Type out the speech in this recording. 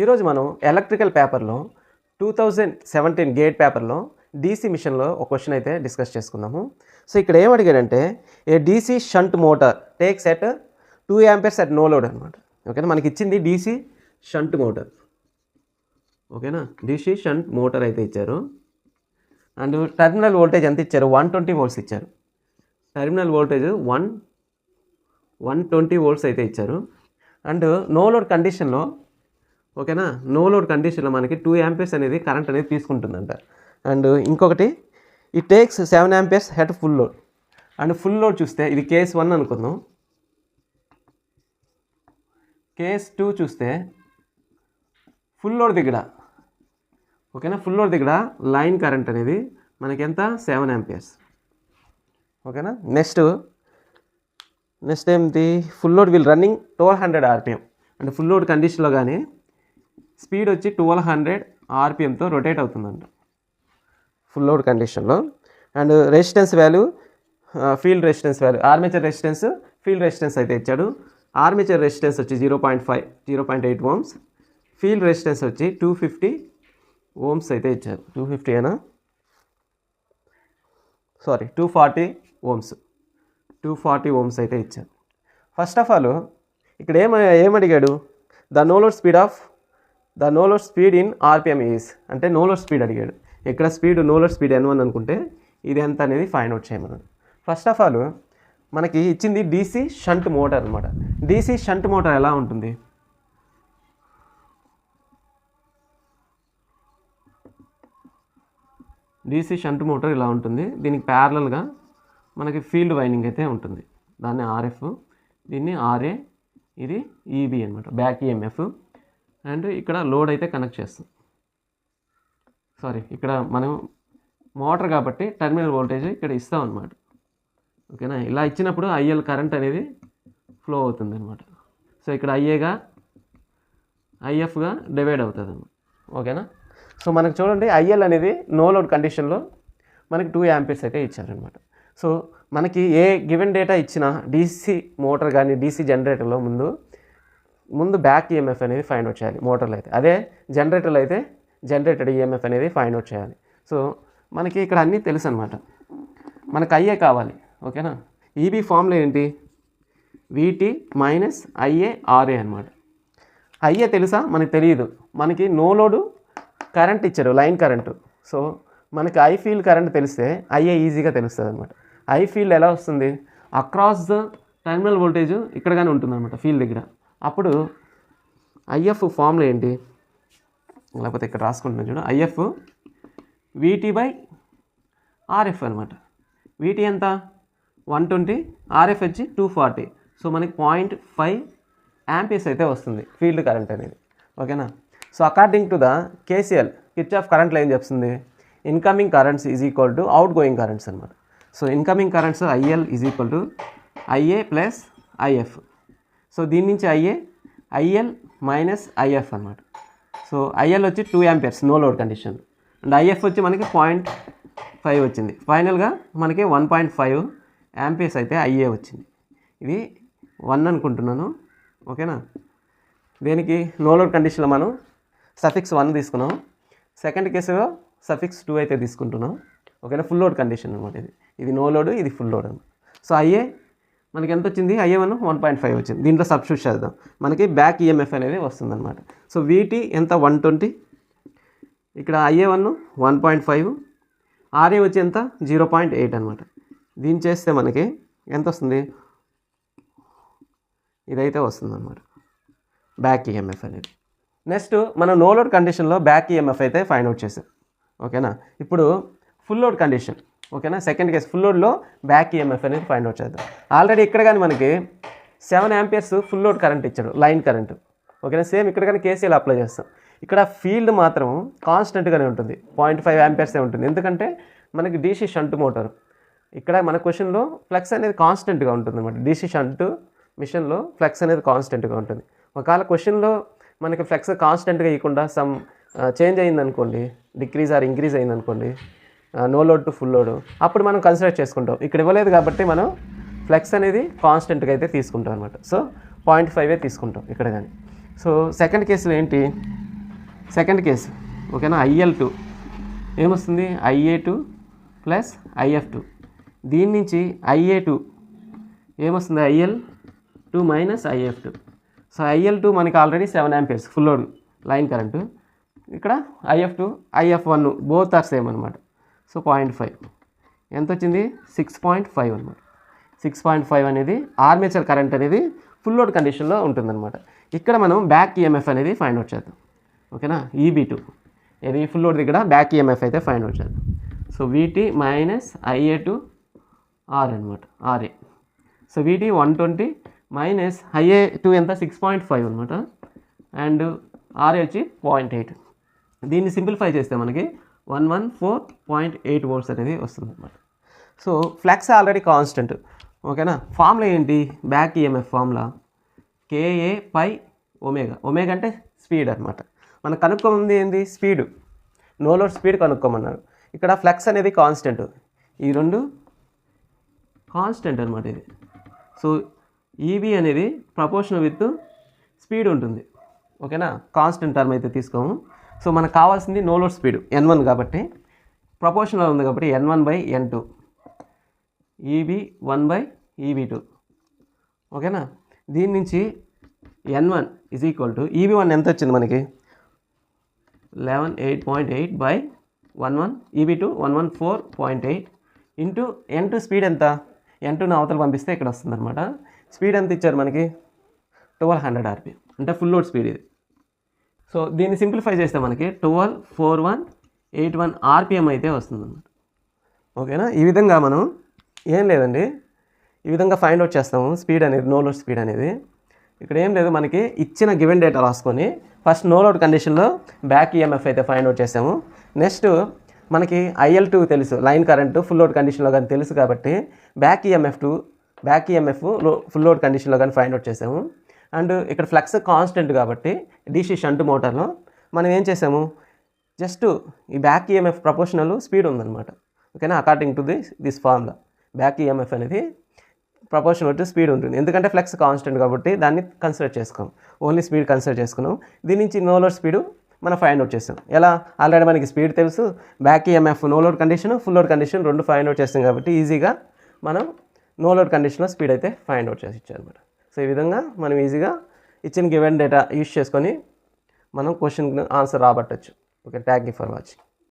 ఈరోజు మనం ఎలక్ట్రికల్ పేపర్లో 2017 గేట్ పేపర్లో డీసీ మిషన్లో ఒక క్వశ్చన్ అయితే డిస్కస్ చేసుకుందాము. సో ఇక్కడ ఏం అడిగాడంటే a DC shunt motor takes at 2 amperes at no load అనమాట. ఓకేనా, మనకి ఇచ్చింది డీసీ షంట్ మోటార్. ఓకేనా, డీసీ షంట్ మోటార్ అయితే ఇచ్చారు. అండ్ టెర్మినల్ వోల్టేజ్ ఎంత ఇచ్చారు? 120 volts ఇచ్చారు. టెర్మినల్ వోల్టేజ్ 120 volts అయితే ఇచ్చారు. అండ్ నో లోడ్ కండిషన్లో, ఓకేనా, నో లోడ్ కండిషన్లో మనకి 2 amperes అనేది కరెంట్ అనేది తీసుకుంటుందంట. అండ్ ఇంకొకటి ఈ takes 7 amperes head full load. And full load చూస్తే ఇది కేస్ 1 అనుకుందాం. కేస్ 2 చూస్తే ఫుల్ లోడ్ దగ్గర, ఓకేనా, ఫుల్ లోడ్ దగ్గర లైన్ కరెంట్ అనేది మనకి ఎంత? 7 amperes. ఓకేనా, నెక్స్ట్ ఏంటి? Full load will running 1200 RPM. అంటే ఫుల్ లోడ్ కండిషన్లో కానీ స్పీడ్ వచ్చి 1200 RPMతో రొటేట్ అవుతుందంట ఫుల్ లోడ్ కండిషన్లో. And resistance value, field resistance value, armature resistance, field resistance అయితే ఇచ్చాడు. ఆర్మేచర్ రెసిస్టెన్స్ వచ్చి 0.8 ohms, ఫీల్డ్ రెసిస్టెన్స్ వచ్చి 250 ohms అయితే ఇచ్చారు. 250 అయినా, సారీ 240 ohms, 240 ohms అయితే ఇచ్చారు. ఫస్ట్ ఆఫ్ ఆల్ ఇక్కడ ఏమడిగాడు? The no load speed in RPM is, అంటే నో లోడ్ స్పీడ్ అడిగాడు. ఇక్కడ speed, no load speed N1 అనుకుంటే ఇది ఎంత అనేది ఫైండ్ అవుట్ చేయమన్నాడు. ఫస్ట్ ఆఫ్ ఆల్ మనకి ఇచ్చింది డీసీ షంట్ మోటార్ అనమాట. డీసీ షంట్ మోటార్ ఎలా ఉంటుంది? డీసీ షంట్ మోటార్ ఇలా ఉంటుంది. దీనికి ప్యారలల్గా మనకి ఫీల్డ్ వైండింగ్ అయితే ఉంటుంది. దాన్ని RF, దీన్ని RA, ఇది EB అనమాట, బ్యాక్ EMF. అండ్ ఇక్కడ లోడ్ అయితే కనెక్ట్ చేస్తాం. సారీ, ఇక్కడ మనం మోటార్ కాబట్టి టెర్మినల్ వోల్టేజ్ ఇక్కడ ఇస్తాం అనమాట. ఓకేనా, ఇలా ఇచ్చినప్పుడు IL కరెంట్ అనేది ఫ్లో అవుతుంది అనమాట. సో ఇక్కడ IAగా IFగా డివైడ్ అవుతుంది అనమాట. ఓకేనా, సో మనకు చూడండి IL అనేది నో లోడ్ కండిషన్లో మనకి 2 amperes అయితే ఇచ్చారనమాట. సో మనకి ఏ గివెన్ డేటా ఇచ్చినా డీసీ మోటార్ కానీ డీసీ జనరేటర్లో ముందు బ్యాక్ EMF అనేది ఫైండ్ అవుట్ చేయాలి మోటార్లో అయితే. అదే జనరేటర్లో అయితే జనరేటెడ్ EMF అనేది ఫైండ్ అవుట్ చేయాలి. సో మనకి ఇక్కడ అన్నీ తెలుసు అనమాట. మనకు IA కావాలి. ఓకేనా, EB ఫార్ములా ఏంటి? VT మైనస్ IARA అనమాట. IA తెలుసా? మనకు తెలియదు. మనకి నో లోడు కరెంట్ ఇచ్చారు, లైన్ కరెంటు. సో మనకి ఐ ఫీల్డ్ కరెంట్ తెలిస్తే IA ఈజీగా తెలుస్తుంది అనమాట. ఐ ఫీల్డ్ ఎలా వస్తుంది? అక్రాస్ ద టెర్మినల్ వోల్టేజ్ ఇక్కడ కానీ ఉంటుంది అనమాట ఫీల్డ్ దగ్గర. అప్పుడు IF ఫార్ములా ఏంటి? లేకపోతే ఇక్కడ రాసుకుంటున్నాను చూడు. IF VT/RF అనమాట. VT ఎంత? 120, RF వచ్చి 240. సో మనకి 0.5 amperes అయితే వస్తుంది ఫీల్డ్ కరెంట్ అనేది. ఓకేనా, so according to the KCL, Kirchhoff current law ఏం చెప్తుంది? Incoming currents is equal to outgoing currents అనమాట. So incoming currents IL is equal to IA plus IF. So దీని నుంచి IL మైనస్ IF అనమాట. So IL వచ్చి 2 amperes no load condition, and IF వచ్చి మనకి 0.5 వచ్చింది. ఫైనల్గా మనకి 1.5 amperes అయితే IA వచ్చింది. ఇది 1 అనుకుంటున్నాను. ఓకేనా, దేనికి? నో లోడ్ కండిషన్లో మనం సఫిక్స్ 1 తీసుకున్నాం. సెకండ్ కేసులో సఫిక్స్ 2 అయితే తీసుకుంటున్నాం. ఓకేనా, ఫుల్ లోడ్ కండిషన్ అనమాట. ఇది నో లోడ్, ఇది ఫుల్ లోడ్ అనమాట. సో IA మనకి ఎంత వచ్చింది? IA1 1.5 వచ్చింది. దీంట్లో సబ్స్టిట్యూట్ చేద్దాం, మనకి బ్యాక్ EMF అనేది వస్తుంది అనమాట. సో VT ఎంత? 120. ఇక్కడ IA1 1.5, RA వచ్చి ఎంత? 0.8 అనమాట. దీన్ని చేస్తే మనకి ఎంత వస్తుంది? ఇదైతే వస్తుంది అనమాట, బ్యాక్ EMF అనేది. నెక్స్ట్ మనం నో లోడ్ కండిషన్లో బ్యాక్ EMF అయితే ఫైండ్ అవుట్ చేసాం. ఓకేనా, ఇప్పుడు ఫుల్ లోడ్ కండిషన్. ఓకేనా, సెకండ్ కేసు ఫుల్ లోడ్లో బ్యాక్ EMF అనేది ఫైండ్ అవుట్ చేద్దాం. ఆల్రెడీ ఇక్కడ కానీ మనకి 7 amperes ఫుల్ లోడ్ కరెంట్ ఇచ్చాడు, లైన్ కరెంట్. ఓకేనా, సేమ్ ఇక్కడ కానీ KCL అప్లై చేస్తాం. ఇక్కడ ఫీల్డ్ మాత్రం కాన్స్టెంట్గానే ఉంటుంది, 0.5 amperes ఉంటుంది. ఎందుకంటే మనకి డీసీ షంట్ మోటార్. ఇక్కడ మన క్వశ్చన్లో ఫ్లక్స్ అనేది కాన్స్టెంట్గా ఉంటుంది అనమాట. డీసీ షంట్ మిషన్లో ఫ్లక్స్ అనేది కాన్స్టెంట్గా ఉంటుంది. ఒకవేళ క్వశ్చన్లో మనకి ఫ్లక్స్ కాన్స్టెంట్గా ఇవ్వకుండా సమ్ చేంజ్ అయిందనుకోండి, డిక్రీజ్ ఆర్ ఇంక్రీజ్ అయిందనుకోండి, no load to full load, అప్పుడు మనం కన్సిడర్ చేసుకుంటాం. ఇక్కడ ఇవ్వలేదు కాబట్టి మనం ఫ్లెక్స్ అనేది కాన్స్టెంట్గా అయితే తీసుకుంటాం అనమాట. సో 0.5 తీసుకుంటాం ఇక్కడ కానీ. సో సెకండ్ కేసులో ఏంటి? సెకండ్ కేసు ఓకేనా, IL2 ఏమొస్తుంది, IA2 ప్లస్ IF2. దీని నుంచి IA2 ఏమొస్తుంది, IL2 minus IF2. So IL2 మనకి already 7 amperes full load line current. ఇక్కడ IF2 IF1 both are same అనమాట. సో 0.5 ఎంత వచ్చింది, 6.5 అనమాట. 6.5 అనేది ఆర్మేచర్ కరెంట్ అనేది ఫుల్ లోడ్ కండిషన్లో ఉంటుందన్నమాట. ఇక్కడ మనం బ్యాక్ EMF అనేది ఫైండ్ అవుట్ చేద్దాం ఓకేనా. EB2 ఇది ఫుల్ లోడ్ దగ్గర బ్యాక్ EMF అయితే ఫైండ్ అవుట్ చేద్దాం. So VT minus IA2 R అనమాట, RA. So VT 120 minus IA2 ఎంత, 6.5 అనమాట. అండ్ RA వచ్చి 0.8. దీన్ని సింప్లిఫై చేస్తే మనకి 114.8 volts అనేది వస్తుంది అనమాట. సో ఫ్లక్స్ ఆల్రెడీ కాన్స్టెంట్ ఓకేనా. ఫార్ములా ఏంటి, బ్యాక్ EMF ఫార్ములా KA పై ఒమేగా. ఒమేగా అంటే స్పీడ్ అనమాట. మనకు కనుక్కోమంది ఏంది, స్పీడ్, నో లోడ్ స్పీడ్ కనుక్కోమన్నారు. ఇక్కడ ఫ్లక్స్ అనేది కాన్స్టెంట్, ఈ రెండు కాన్స్టెంట్ అనమాట ఇది. సో EB అనేది ప్రపోర్షనల్ విత్ స్పీడ్ ఉంటుంది ఓకేనా. కాన్స్టెంట్ టర్మ్ అయితే తీసుకోము. సో మనకు కావాల్సింది నో లోడ్ స్పీడ్ N1 కాబట్టి, ప్రపోర్షనల్ ఉంది కాబట్టి N1/N2, EB1/EB2 ఓకేనా. దీని నుంచి N1 is equal to EB1 ఎంత వచ్చింది మనకి, 11.8/11, EB2 114.8 ఇంటూ N2 స్పీడ్ ఎంత, N2ని అవతల పంపిస్తే ఇక్కడ వస్తుంది అనమాట. స్పీడ్ ఎంత ఇచ్చారు మనకి, 1200 RPM అంటే ఫుల్ లోడ్ స్పీడ్ ఇది. సో దీన్ని సింప్లిఫై చేస్తే మనకి 124181 RPM అయితే వస్తుంది అన్నమాట ఓకేనా. ఈ విధంగా మనం ఏం లేదండి, ఈ విధంగా ఫైండ్ అవుట్ చేస్తాము స్పీడ్ అనేది, నో లోడ్ స్పీడ్ అనేది. ఇక్కడ ఏం లేదు, మనకి ఇచ్చిన గివెన్ డేటా రాసుకొని ఫస్ట్ నో లోడ్ కండిషన్లో బ్యాక్ EMF అయితే ఫైండ్ అవుట్ చేసాము. నెక్స్ట్ మనకి IL2 తెలుసు, లైన్ కరెంటు ఫుల్ లోడ్ కండిషన్లో కానీ తెలుసు కాబట్టి బ్యాక్ EMF ఫుల్ లోడ్ కండిషన్లో కానీ ఫైండ్ అవుట్ చేసాము. అండ్ ఇక్కడ ఫ్లక్స్ కాన్స్టెంట్ కాబట్టి DC షంట్ మోటార్లో మనం ఏం చేసాము, జస్ట్ ఈ బ్యాక్ EMF ప్రపోర్షనల్ స్పీడ్ ఉందన్నమాట ఓకేనా. According to this formula back EMF అనేది ప్రపోర్షనల్ టు స్పీడ్ ఉంటుంది. ఎందుకంటే ఫ్లక్స్ కాన్స్టెంట్ కాబట్టి దాన్ని కన్సిడర్ చేసుకోం, ఓన్లీ స్పీడ్ కన్సిడర్ చేసుకున్నాం. దీని నుంచి నో లోడ్ స్పీడ్ మనం ఫైండ్ అవుట్ చేస్తాం. ఎలా, ఆల్రెడీ మనకి స్పీడ్ తెలుసు, back EMF no load condition full load condition రెండు ఫైండ్ అవుట్ చేస్తాం కాబట్టి ఈజీగా మనం నో లోడ్ కండిషన్లో స్పీడ్ అయితే ఫైండ్ అవుట్ చేసి ఇచ్చారనమాట. సో ఈ విధంగా మనం ఈజీగా ఇచ్చిన గివెన్ డేటా యూజ్ చేసుకొని మనం క్వశ్చన్ ఆన్సర్ రాబట్టచ్చు okay. Thank you for watching.